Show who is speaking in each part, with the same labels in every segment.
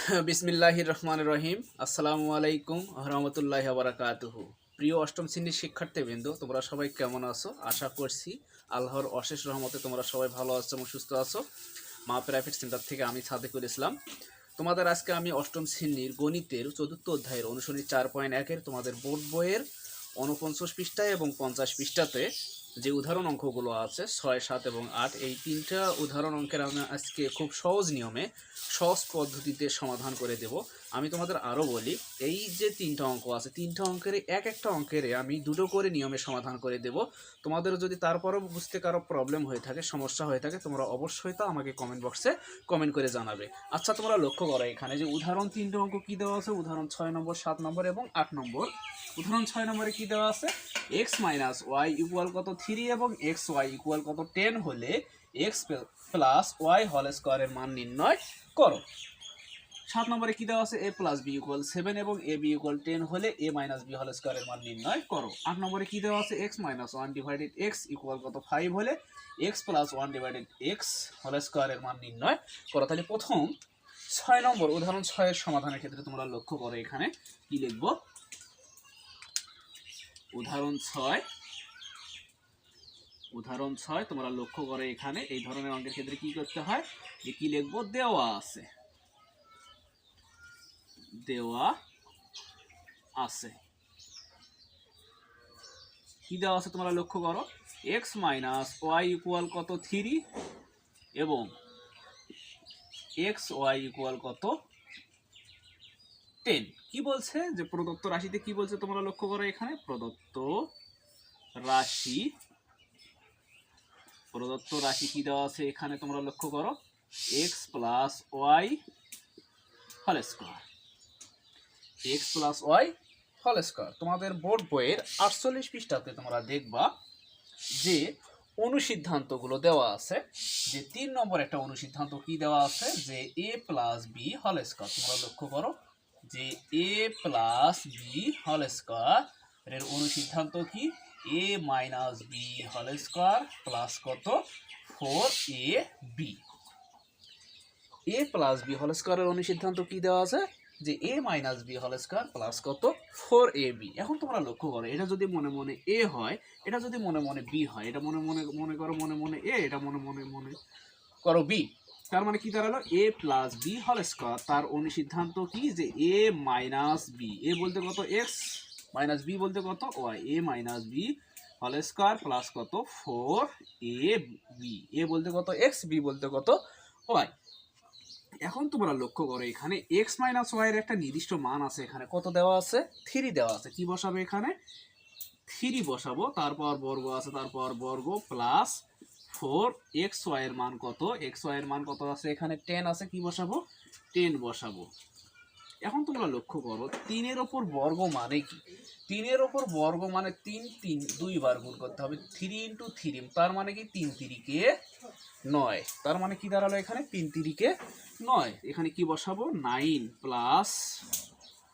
Speaker 1: বিসমিল্লাহির রহমানির রহিম। আসসালামু আলাইকুম রহমতুল্লাহি ওয়া বারাকাতুহু। প্রিয় অষ্টম শ্রেণীর শিক্ষার্থীবৃন্দ, তোমরা সবাই কেমন আছো? আশা করছি আল্লাহর অশেষ রহমতে তোমরা সবাই ভালো আছো এবং সুস্থ আছো। মা প্রাইভেট সেন্টার থেকে আমি সাদেকুল ইসলাম। তোমাদের আজকে আমি অষ্টম শ্রেণীর গণিতের চতুর্থ অধ্যায়ের অনুশীলনী 4.1-এর তোমাদের বোর্ড বইয়ের 49 পৃষ্ঠায় এবং 50 পৃষ্ঠাতে যে উদাহরণ অঙ্কগুলো আছে 6, 7 এবং 8, এই তিনটা উদাহরণ অঙ্কের আমি আজকে খুব সহজ নিয়মে সহজ পদ্ধতিতে সমাধান করে দেব। আমি তোমাদের আরও বলি, এই যে তিনটা অঙ্ক আছে, তিনটা অঙ্কের একটা অঙ্কের আমি দুটো করে নিয়মে সমাধান করে দেব। তোমাদের যদি তারপরও বুঝতে কারো প্রবলেম হয়ে থাকে, সমস্যা হয়ে থাকে, তোমরা অবশ্যই তা আমাকে কমেন্ট বক্সে কমেন্ট করে জানাবে। আচ্ছা, তোমরা লক্ষ্য করো এখানে যে উদাহরণ তিনটে অঙ্ক কী দেওয়া আছে, উদাহরণ 6 নম্বর, 7 নম্বর এবং 8 নম্বর। উদাহরণ 6 নম্বরে কী দেওয়া আছে, x মাইনাস ওয়াই ইকুয়াল কত 3 এবং এক্স ওয়াই ইকুয়াল কত 10 হলে এক্স প্লাস ওয়াই হোল স্কোয়ারের মান নির্ণয় করো। 7 নম্বরে কী দেওয়া আছে, a প্লাস বি ইকুয়াল 7 এবং এ বি ইকুয়াল 10 হলে a মাইনাস বি হোল স্কোয়ারের মান নির্ণয় করো। 8 নম্বরে কী দেওয়া আছে, x minus 1 divided x equal কত 5 হলে x plus 1 divided x whole স্কোয়ারের মান নির্ণয় করো। তাহলে প্রথম 6 নম্বর উদাহরণ 6 এর সমাধানের ক্ষেত্রে তোমরা লক্ষ্য করো এখানে কি লিখবো। উদাহরণ 6 তোমরা লক্ষ্য করে এখানে এই ধরনের অঙ্কের ক্ষেত্রে কি করতে হয়, যে কি লিখবো, দেওয়া আছে কি দেওয়া আছে তোমরা লক্ষ্য করো, x মাইনাস ওয়াই ইকুয়াল কত 3 এবং এক্স ওয়াই ইকুয়াল কত 10। কি বলছে যে প্রদত্ত রাশিতে কি বলছে তোমরা লক্ষ্য করো এখানে, প্রদত্ত রাশি কি দেওয়া আছে এখানে তোমরা লক্ষ্য করো, x plus y whole square. তোমাদের বোর্ড বইয়ের 48 পৃষ্ঠাতে তোমরা দেখবা যে অনুসিদ্ধান্তগুলো দেওয়া আছে। যে 3 নম্বর একটা অনুসিদ্ধান্ত কি দেওয়া আছে, যে a plus B whole square. তোমরা লক্ষ্য করো যে a plus B whole square এর অনুসিদ্ধান্ত কি, a minus B whole square plus কত 4ab। a plus B whole স্কোয়ারের অনুসিদ্ধান্ত কি দেওয়া আছে, যে a minus B whole square plus কত 4ab। এখন তোমরা লক্ষ্য করো, এটা যদি মনে মনে a হয়, এটা যদি মনে মনে b হয়, এটা মনে করো মনে মনে a, এটা মনে করো b, তার মানে কি দাঁড়ালো, a plus B whole square তার অনুসিদ্ধান্ত কি, যে a মাইনাস বি, a বলতে কত x মাইনাস বি বলতে কত y, a minus B whole square plus কত 4ab, a বলতে কত x, b বলতে কত y। এখন তোমরা লক্ষ্য করো এখানে x মাইনাস ওয়াই এর একটা নির্দিষ্ট মান আছে, এখানে কত দেওয়া আছে, 3 দেওয়া আছে। কি বসাবে এখানে, 3 বসাবো, তারপর বর্গ আছে, তারপর বর্গ প্লাস 4 এক্স ওয়াই এর মান কত, এক্স ওয়াই এর মান কত আছে এখানে 10 আছে, কি বসাবো, 10 বসাবো। এখন তোমরা লক্ষ্য করো 3 এর ওপর বর্গ মানে কি, 3 এর ওপর বর্গ মানে 3 দুইবার গুণ করতে হবে, 3 ইন্টু 3, তার মানে কি 3 তিরিকে 9, তার মানে কি দাঁড়ালো এখানে 3 তিরিকে 9। এখানে কি বসাবো, 9 প্লাস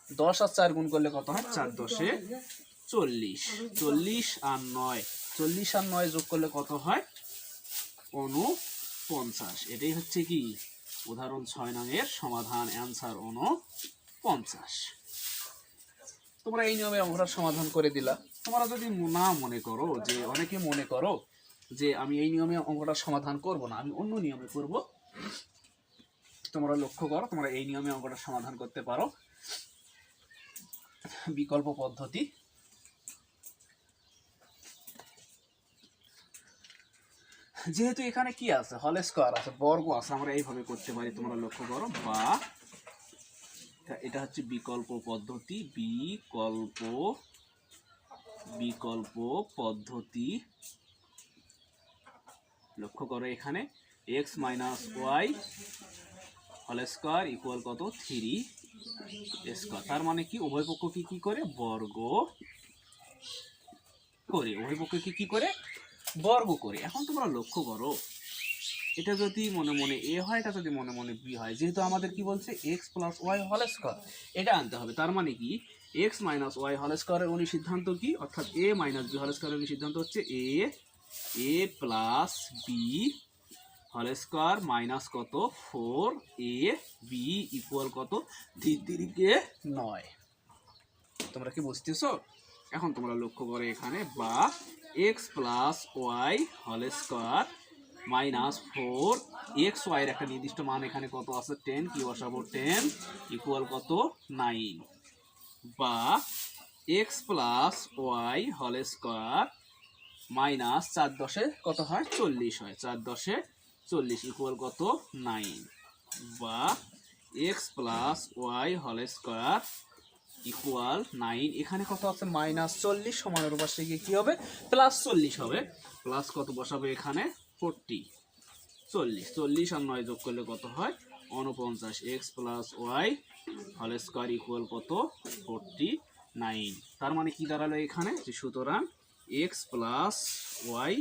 Speaker 1: 10 আর 4 গুণ করলে কত হয়, 4 10 40, 40 আর 9 যোগ করলে কত হয় 49। এটাই হচ্ছে কি উদাহরণ 6 নং এর সমাধান, অ্যান্সার 49। তোমরা এই নিয়মে অঙ্কটার সমাধান করে দিলা। তোমরা যদি না মনে করো, যে অনেকে মনে করো যে আমি এই নিয়মে অঙ্কটার সমাধান করব না, আমি অন্য নিয়মে করব, তোমরা লক্ষ্য করো তোমরা এই নিয়মে অঙ্কটার সমাধান করতে পারো, বিকল্প পদ্ধতি। যেহেতু এখানে কি আছে, হোল স্কোয়ার আছে, বর্গ আছে, আমরা এইভাবে করতে পারি, তোমরা লক্ষ্য করো, বা এটা হচ্ছে বিকল্প পদ্ধতি, বিকল্প পদ্ধতি। লক্ষ্য করো এখানে x minus y whole square equal কত 3 স্কোয়ার, তার মানে কি উভয় পক্ষকে কি করে বর্গ করে, বর্গ করে। এখন তোমরা লক্ষ্য করো, এটা যদি মনে মনে a হয়, এটা যদি মনে মনে b হয়, যেহেতু আমাদের কি বলছে x plus y whole square, এটা আনতে হবে। তার মানে কি x মাইনাস ওয়াই হোল স্কোয়ারের অনুসিদ্ধান্ত কি, অর্থাৎ a মাইনাস বি হোল স্কোয়ারের অনুসিদ্ধান্ত হচ্ছে a plus B whole square minus কত 4ab ইকুয়াল কত 3 তোমরা কি বুঝতেছো? এখন তোমরা লক্ষ্য করো এখানে বা x plus y whole square minus 4 এর একটা নির্দিষ্ট মান এখানে কত আছে 10, কি বসাবো 10 ইকুয়াল কত 9, বা x plus y whole square minus 4 × 10 কত হয় 40 হয়, 4 × 10 40 ইকুয়াল কত 9, বা x plus y whole square equal 9, এখানে কত আছে -40, সমানের পাশে গিয়ে কি হবে +40 হবে, প্লাস কত বসাবে এখানে 40, 40 আর 9 যোগ করলে কত হয় 49, x plus y whole square equal কত 49। তার মানে কি দাঁড়ালো এখানে যে সুতরাং x plus y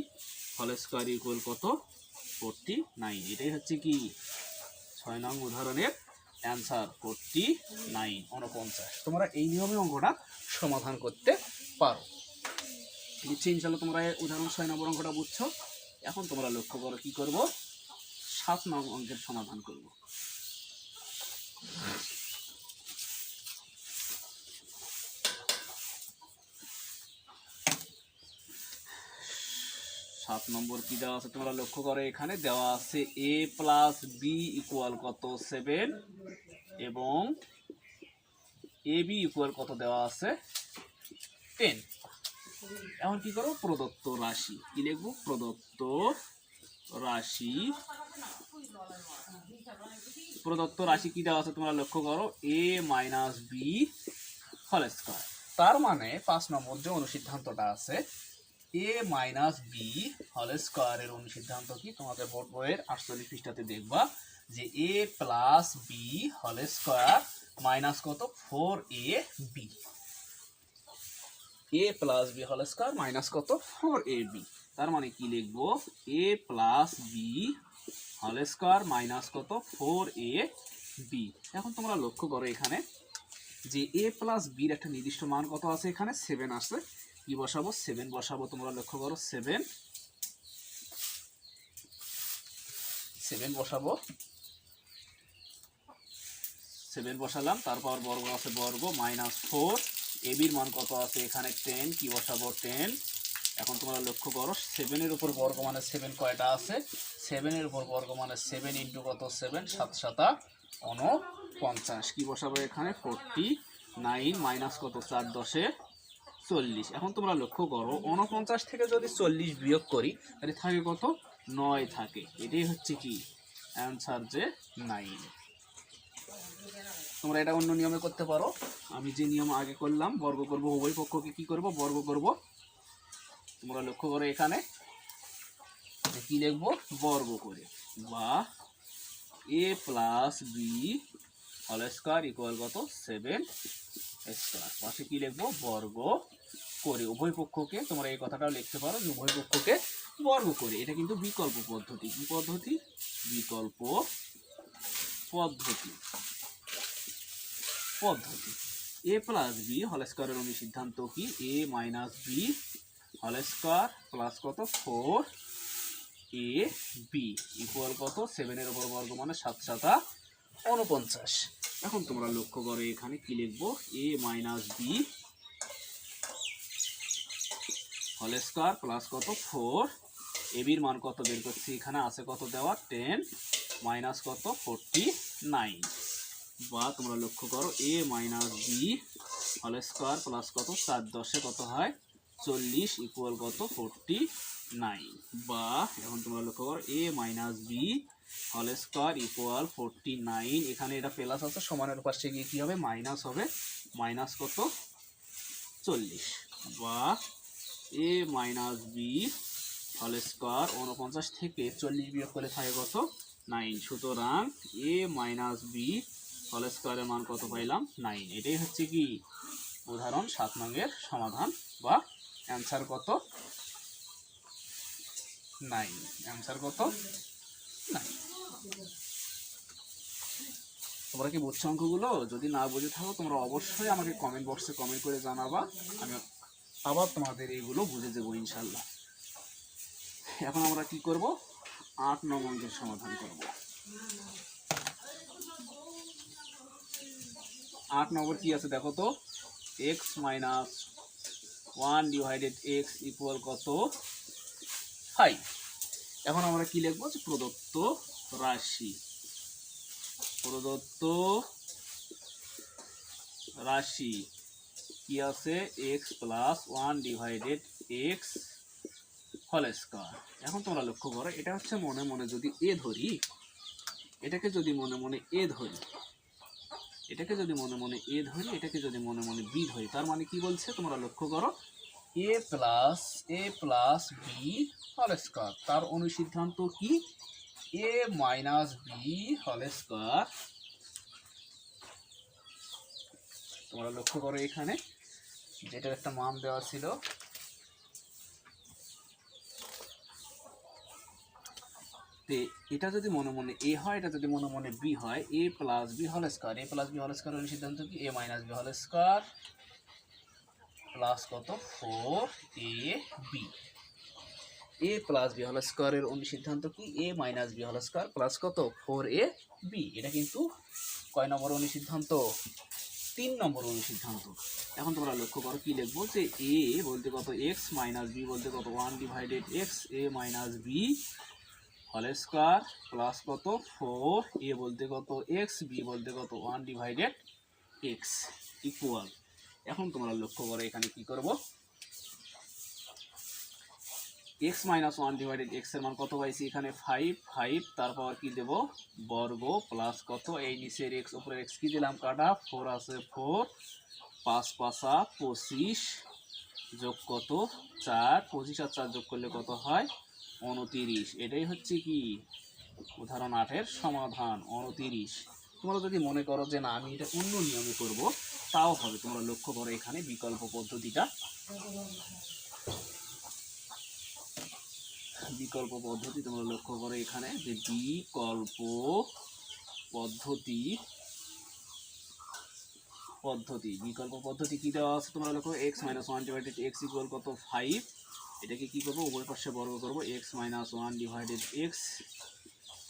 Speaker 1: whole square equal কত 49। এটাই হচ্ছে কি 6 নং উদাহরণের অ্যান্সার 49। তোমরা এই নিয়মে অঙ্কটা সমাধান করতে পারো। নিশ্চয়ই ইনশাআল্লাহ তোমরা উদাহরণ 6 নম্বর অঙ্কটা বুঝছো। এখন তোমরা লক্ষ্য করো কি করব 7 নং অঙ্কের সমাধান করব। 7 নম্বর কি দেওয়া আছে তোমরা লক্ষ্য করো, এখানে দেওয়া আছে a প্লাস বি ইকুয়াল কত 7 এবং ab ইকুয়াল কত দেওয়া আছে 10। এখন কি করো প্রদত্ত রাশি কি লিখব, প্রদত্ত রাশি কি দেওয়া আছে তোমরা লক্ষ্য করো a minus B whole square. তার মানে 5 নম্বর যে অনুসিদ্ধান্তটা আছে a মাইনাস বি হোল স্কয়ারের অনুসিদ্ধান্ত কি তোমাদের বোর্ড বইয়ের 48 পৃষ্ঠাতে দেখবা যে a plus B whole square minus কত 4ab, a plus B whole square minus কত 4ab। তার মানে কি লিখবো a plus B whole square minus কত 4ab। এখন তোমরা লক্ষ্য করো এখানে যে a প্লাস বির একটা নির্দিষ্ট মান কত আছে, এখানে 7 আছে, কি বসাবো 7 বসাবো। তোমরা লক্ষ্য করো 7 বসাবো, 7 বসালাম, তারপর বর্গ আছে বর্গ মাইনাস 4, a বির মান কত আছে এখানে 10, কি বসাবো 10। এখন তোমরা লক্ষ্য করো 7 এর উপর বর্গ মানে 7 কয়টা আছে, 7 এর উপর বর্গ মানে 7 ইন্টু কত 7 7 7 49, কি বসাবো এখানে 49 মাইনাস কত 4 10 40। এখন তোমরা লক্ষ্য করো 49 থেকে যদি 40 বিয়োগ করি তাহলে থাকে কত 9 থাকে, এটাই হচ্ছে কি অ্যান্সার যে 9। তোমরা এটা অন্য নিয়মে করতে পারো, আমি যে নিয়ম আগে করলাম বর্গ করব, উভয় পক্ষকে কি করব বর্গ করব। তোমরা লক্ষ্য করো এখানে কি লিখব বর্গ করে, বা a plus B whole square equal কত 7 স্কয়ার, পাশে কি লিখবো বর্গ করে, উভয় পক্ষকে তোমরা এই কথাটাও লিখতে পারো যে উভয় পক্ষকে বর্গ করে। এটা কিন্তু বিকল্প পদ্ধতি, কি পদ্ধতি বিকল্প পদ্ধতি। a প্লাস বি হোল স্কয়ারের অনুসিদ্ধান্ত কি a minus B whole square plus কত 4ab ইকুয়াল কত 7 এর উপর বর্গ মানে 7 7 49। এখন তোমরা লক্ষ্য করো এখানে কি লিখবো a minus B whole square plus কত 4ab এর মান কত বের করছি, এখানে আছে কত দেওয়া 10 মাইনাস কত 49, বা তোমরা লক্ষ্য করো a minus B whole square plus কত 4 10 কত হয় 40 ইকুয়াল কত 49, বা এখন তোমরা লক্ষ্য করো a minus B whole square equal 49, এখানে এটা প্লাস আছে, সমানের পাশে গিয়ে কি হবে মাইনাস হবে, মাইনাস কত 40, বা a minus B whole square 49 থেকে 40 বিয়োগ করে থাকে কত 9, সুতরাং a মাইনাস বি হোল স্কয়ারের মান কত পাইলাম 9। এটাই হচ্ছে কি উদাহরণ 7 নংয়ের সমাধান বা অ্যান্সার কত 9, অ্যান্সার কত 9। তোমরা কি বুঝছো অঙ্কগুলো? যদি না বুঝে থাকো তোমরা অবশ্যই আমাকে কমেন্ট বক্সে কমেন্ট করে জানাবা, আমি আবার তোমাদের এইগুলো বুঝে দেবো ইনশাল্লাহ। এখন আমরা কি করব 8 নং অঙ্কের সমাধান করব। 8 নম্বর কি আছে দেখো তো, x minus 1 divided x equal কত 5। এখন আমরা কি লিখবো, যে প্রদত্ত রাশি, প্রদত্ত রাশি কি আছে x plus 1 divided x whole square. এখন তোমরা লক্ষ্য করো, এটা হচ্ছে মনে মনে যদি এ ধরি, এটাকে যদি মনে মনে এ ধরি, এটাকে যদি মনে মনে এ ধরি, এটাকে যদি মনে মনে বি ধরি, তার মানে কি বলছে তোমরা লক্ষ্য করো, এ প্লাস বি হোল স্কয়ার, তার অনুসিদ্ধান্ত কি A minus B whole square. তোমরা লক্ষ্য করো এখানে যেটার একটা মান দেওয়া ছিল, এটা যদি মনে মনে এ হয়, এটা যদি মনে মনে বি হয়, A plus B whole square, A plus B whole square এর সিদ্ধান্ত কি A minus B whole square plus কত 4ab। A plus B whole square এর অনুসিদ্ধান্ত কি A minus B whole square plus কত 4ab। এটা কিন্তু কয় নম্বর অনুসিদ্ধান্ত, 3 নম্বর অনুসিদ্ধান্ত। এখন তোমরা লক্ষ্য করো কি লিখবো, যে এ বলতে কত x মাইনাস বি বলতে কত 1 divided x, A minus B whole square plus কত 4, এ বলতে কত x, বি বলতে কত 1 ডিভাইডেড x ইকুয়াল। এখন তোমরা লক্ষ্য করো এখানে কি করব, x মাইনাস 1 ডিভাইডেড x এর মান কত পাইছি এখানে 5, তারপর কি দেব বর্গ প্লাস কত এই নিচের x উপরে x কি দিলাম কাটা, 4 আছে 4, 5 5 25 যোগ কত 4, 25 আর 4 যোগ করলে কত হয় 29। এটাই হচ্ছে কি উদাহরণ 8 এর সমাধান 29। তোমরা যদি মনে করো যে না আমি এটা অন্য নিয়মে করব, তাও হবে। তোমরা লক্ষ্য করো এখানে বিকল্প পদ্ধতিটা, বিকল্প পদ্ধতি তোমরা লক্ষ্য করো এখানে যে বিকল্প পদ্ধতি, বিকল্প পদ্ধতি কি দেওয়া আছে তোমরা লক্ষ্য, x minus 1 divided x equal কত 5। এটাকে কি করবো, উভয় পাশে বর্গ করব, x minus 1 divided x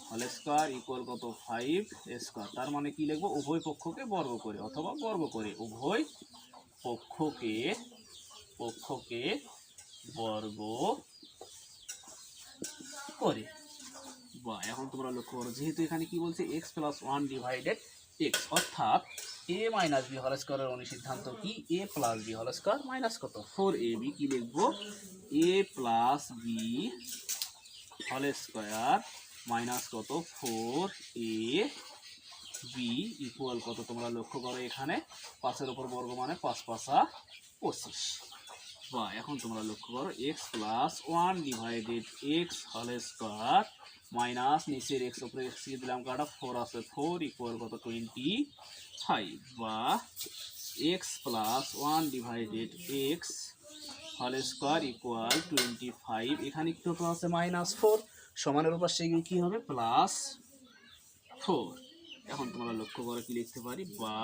Speaker 1: whole square equal কত 5 স্কয়ার। তার মানে কি লিখবো, উভয় পক্ষকে বর্গ করে অথবা বর্গ করে, উভয় পক্ষকে বর্গ করে। বা এখন তোমরা লক্ষ্য করো যেহেতু এখানে কি বলছে x প্লাস 1 ডিভাইডেড x, অর্থাৎ a মাইনাস বি হোল স্কয়ারের অনুসিদ্ধান্ত কি a plus B whole square minus কত 4ab। কি লিখবো, a plus B whole square minus কত 4ab ইকুয়াল কত। তোমরা লক্ষ্য করো এখানে 5 এর উপর বর্গ মানে 5 5 25। বা এখন তোমরা লক্ষ্য করো x plus 1 divided x whole square minus নিচের x উপরে x দিলাম কাটা 4 আছে 4 ইকুয়াল কত 25। বা x plus 1 divided x whole square equal 25। এখানে কত আছে মাইনাস 4, সমানের উপর সে কি হবে প্লাস 4। এখন তোমরা লক্ষ্য করো কি লিখতে পারি, বা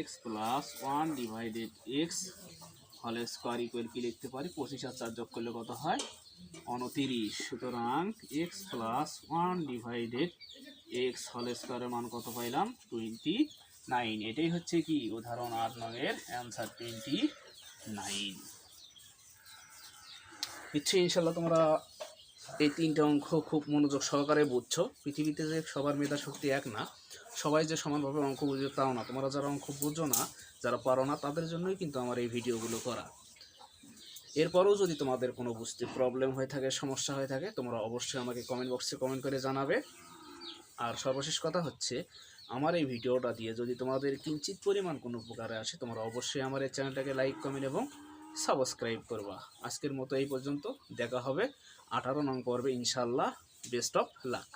Speaker 1: x plus 1 divided x whole square equal কি লিখতে পারি 25 আর 4 যোগ করলে কত হয় 29। সুতরাং x plus 1 divided x whole স্কয়ারের মান কত পাইলাম 29। এটাই হচ্ছে কি উদাহরণ 8 নং এর অ্যানসার 29। ইনশাআল্লাহ তোমরা এই 3টা অঙ্ক খুব মনোযোগ সহকারে বুঝছো। পৃথিবীতে যে সবার মেধা শক্তি এক না, সবাই যে সমানভাবে অঙ্ক বুঝে তাও না। তোমরা যারা অঙ্ক বুঝো না, যারা পারো না, তাদের জন্যই কিন্তু আমার এই ভিডিওগুলো করা। এরপরেও যদি তোমাদের কোনো বুঝতে প্রবলেম হয়ে থাকে, সমস্যা হয়ে থাকে, তোমরা অবশ্যই আমাকে কমেন্ট বক্সে কমেন্ট করে জানাবে। আর সর্বশেষ কথা হচ্ছে, আমার এই ভিডিওটা দিয়ে যদি তোমাদের কিঞ্চিত পরিমাণ কোনো উপকারে আসে, তোমরা অবশ্যই আমার এই চ্যানেলটাকে লাইক কমেন্ট এবং সাবস্ক্রাইব করবা। আজকের মতো এই পর্যন্ত, দেখা হবে 18 নং পর্বে ইনশাআল্লাহ। Best of luck.